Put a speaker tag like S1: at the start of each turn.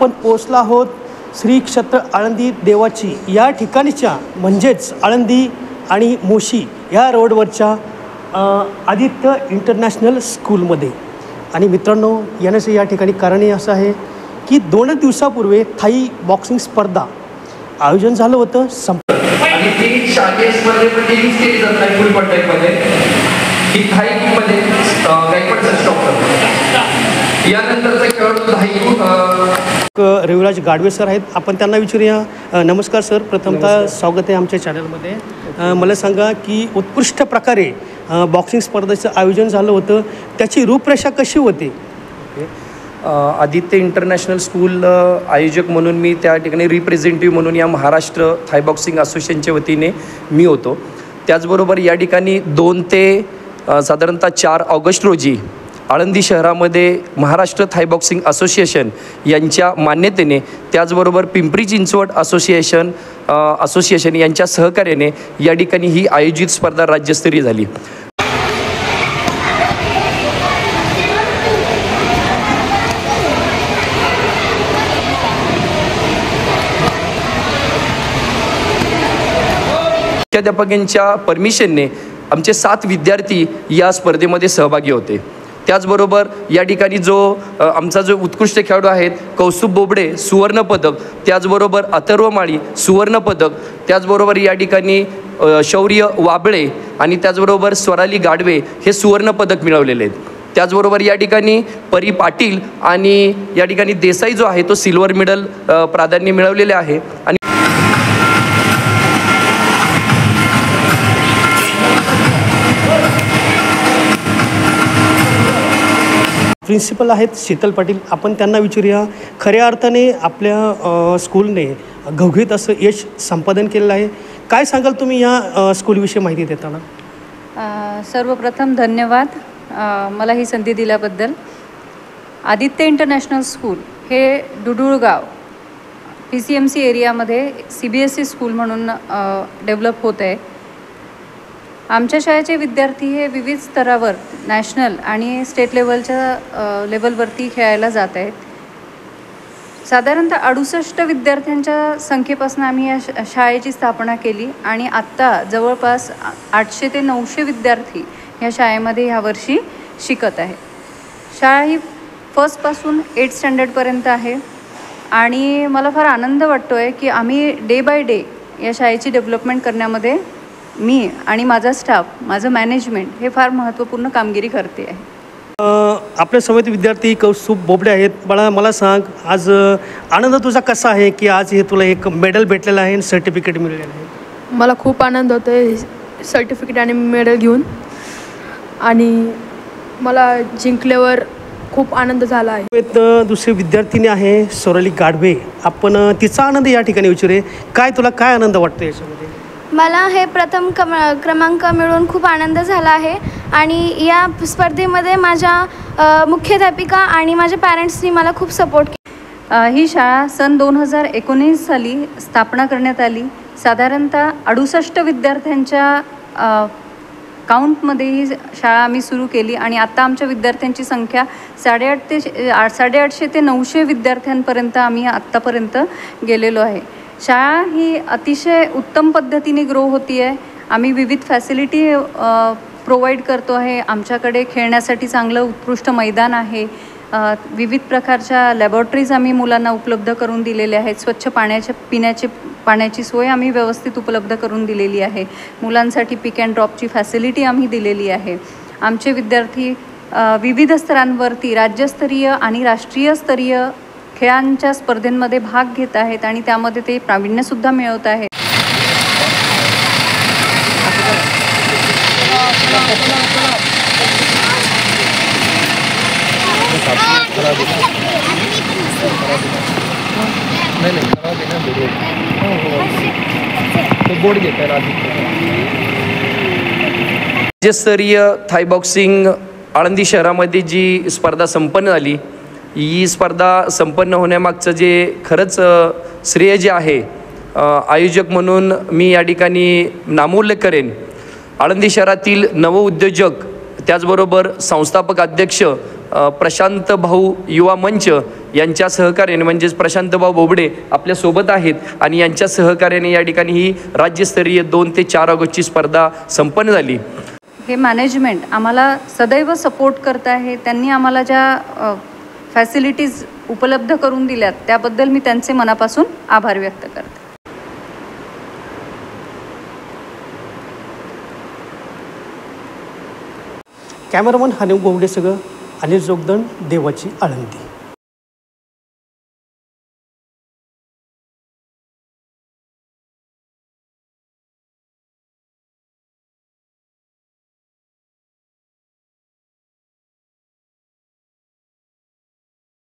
S1: आपण पोचलो आहोत श्री क्षेत्र आळंदी देवाची या ठिकाणीच्या म्हणजेच आळंदी आणि मोशी या रोडवरच्या आदित्य इंटरनॅशनल स्कूलमध्ये। आणि मित्रांनो, येण्याचं या ठिकाणी कारण असं आहे की 2 दिवसापूर्वी थाई बॉक्सिंग स्पर्धा आयोजन झालं होतं।
S2: आणि ती शालेय स्पर्धेमध्ये यूज केली जात नाही फुल कॉन्टॅक्टमध्ये की थाईमध्ये गायकवाड स्टॉप यानंतरचा खेळाडू थाई
S1: रविराज गाडवे सर आहेत, आपण त्यांना विचारूया। नमस्कार सर, प्रथमतः स्वागत आहे आमच्या चॅनलमध्ये। मला सांगा की उत्कृष्ट प्रकारे बॉक्सिंग स्पर्धेचं आयोजन झालं होतं, त्याची रूपरेषा कशी होती?
S3: आदित्य इंटरनॅशनल स्कूल आयोजक म्हणून मी त्या ठिकाणी रिप्रेझेंटेटिव्ह म्हणून या महाराष्ट्र थाय बॉक्सिंग असोसिएशनच्या वतीने मी होतो। त्याचबरोबर या ठिकाणी 2 ते साधारणतः 4 ऑगस्ट रोजी आळंदी शहरामध्ये महाराष्ट्र थाय बॉक्सिंग असोसिएशन यांच्या मान्यतेने, त्याचबरोबर पिंपरी चिंचवड असोसिएशन यांच्या सहकार्याने या ठिकाणी ही आयोजित स्पर्धा राज्यस्तरीय झाली। मुख्याध्यापकांच्या परमिशनने आमचे 7 विद्यार्थी या स्पर्धेमध्ये सहभागी होते। त्याचबरोबर या ठिकाणी आमचा जो उत्कृष्ट खेळाडू आहेत कौस्तुभ बोबडे सुवर्णपदक, त्याचबरोबर अथर्व माळी सुवर्णपदक, त्याचबरोबर या ठिकाणी शौर्य वाबळे आणि त्याचबरोबर स्वराली गाडवे हे सुवर्णपदक मिळवलेले आहेत। त्याचबरोबर या ठिकाणी परी पाटील आणि या ठिकाणी देसाई जो आहे तो सिल्वर मेडल प्राधान्य मिळवलेले आहे। आणि
S1: प्रिन्सिपल आहेत शीतल पाटील, आपण त्यांना विचारूया। खऱ्या अर्थाने आपल्या स्कूलने घवघवीत असं यश संपादन केलेलं आहे, काय सांगाल तुम्ही या स्कूलविषयी माहिती देताना?
S4: सर्वप्रथम धन्यवाद मला ही संधी दिल्याबद्दल। आदित्य इंटरनॅशनल स्कूल हे डुडुळगाव PCMC एरियामध्ये CBSE स्कूल म्हणून डेव्हलप होत आहे। आमच्या शाळेचे विद्यार्थी हे विविध स्तरावर नॅशनल आणि स्टेट लेवलवरती खेळायला जात आहेत। साधारणतः 68 विद्यार्थ्यांच्या संख्येपासून आम्ही या शाळेची स्थापना केली आणि आत्ता जवळपास 800 ते 900 विद्यार्थी ह्या शाळेमध्ये ह्यावर्षी शिकत आहे। शाळा ही फर्स्टपासून 8th स्टँडर्डपर्यंत आहे आणि मला फार आनंद वाटतो आहे की आम्ही डे बाय डे या शाळेची डेव्हलपमेंट करण्यामध्ये मी आणि माझा स्टाफ, माझं मॅनेजमेंट हे फार महत्त्वपूर्ण कामगिरी करते आहे।
S1: आपल्या समोर विद्यार्थी कौस्तुभ बोबडे आहेत। मला सांग, आज आनंद तुझा कसा आहे की आज हे तुला एक मेडल भेटलेलं आहे आणि सर्टिफिकेट मिळालेलं आहे?
S5: मला खूप आनंद होतो आहे सर्टिफिकेट आणि मेडल घेऊन, आणि मला जिंकल्यावर खूप आनंद झाला आहे।
S1: दुसरी विद्यार्थिनी आहे स्वराली गाडवे, आपण तिचा आनंद या ठिकाणी विचारूया। तुला काय आनंद वाटतो याच्यामध्ये?
S6: मला हे प्रथम क्रमांक मिळून खूप आनंद झाला आहे आणि या स्पर्धेमध्ये माझ्या मुख्याध्यापिका आणि माझ्या पॅरेंट्सनी मला खूप सपोर्ट केला।
S4: ही शाळा सन 2019 साली स्थापना करण्यात आली। साधारणतः 68 विद्यार्थ्यांच्या काउंटमध्ये ही शाळा आम्ही सुरू केली आणि आत्ता आमच्या विद्यार्थ्यांची संख्या 850 ते 900 विद्यार्थ्यांपर्यंत आम्ही आत्तापर्यंत गेलेलो आहे। शाळा ही अतिशय उत्तम पद्धतीने ग्रो होती आहे। आम्ही विविध फॅसिलिटी प्रोव्हाइड करतो आहे। आमच्याकडे खेळण्यासाठी चांगलं उत्कृष्ट मैदान आहे, विविध प्रकारच्या लॅबॉरेटरीज आम्ही मुलांना उपलब्ध करून दिलेल्या आहेत, स्वच्छ पाण्याची सोय आम्ही व्यवस्थित उपलब्ध करून दिलेली आहे, मुलांसाठी पिक अँड ड्रॉपची फॅसिलिटी आम्ही दिलेली आहे। आमचे विद्यार्थी विविध स्तरांवरती राज्यस्तरीय आणि राष्ट्रीय स्तरीय खेळांच्या स्पर्धेंमध्ये भाग घेत आहेत आणि त्यामध्ये ते प्रावीण्यसुद्धा मिळवत आहेत।
S3: राज्यस्तरीय थाय बॉक्सिंग आळंदी शहरामध्ये जी स्पर्धा संपन्न झाली, ही स्पर्धा संपन्न होण्यामागचं जे खरंच श्रेय जे आहे, आयोजक म्हणून मी या ठिकाणी नामोल्लेख करेन। आळंदी शहरातील नवउद्योजक, त्याचबरोबर संस्थापक अध्यक्ष प्रशांत भाऊ युवा मंच यांच्या सहकार्याने, म्हणजेच प्रशांत भाऊ बोबडे आपल्यासोबत आहेत आणि यांच्या सहकार्याने या ठिकाणी ही राज्यस्तरीय 2 ते 4 ऑगस्टची स्पर्धा संपन्न झाली.
S4: हे मॅनेजमेंट आम्हाला सदैव सपोर्ट करत आहे. त्यांनी आम्हाला ज्या फॅसिलिटीज उपलब्ध करून दिल्यात त्याबद्दल मी त्यांचे मनापासून आभार व्यक्त करते.
S1: कॅमेरामन हनीफ गोवडेसह अनिल जोगदंड, देवाची आळंदी.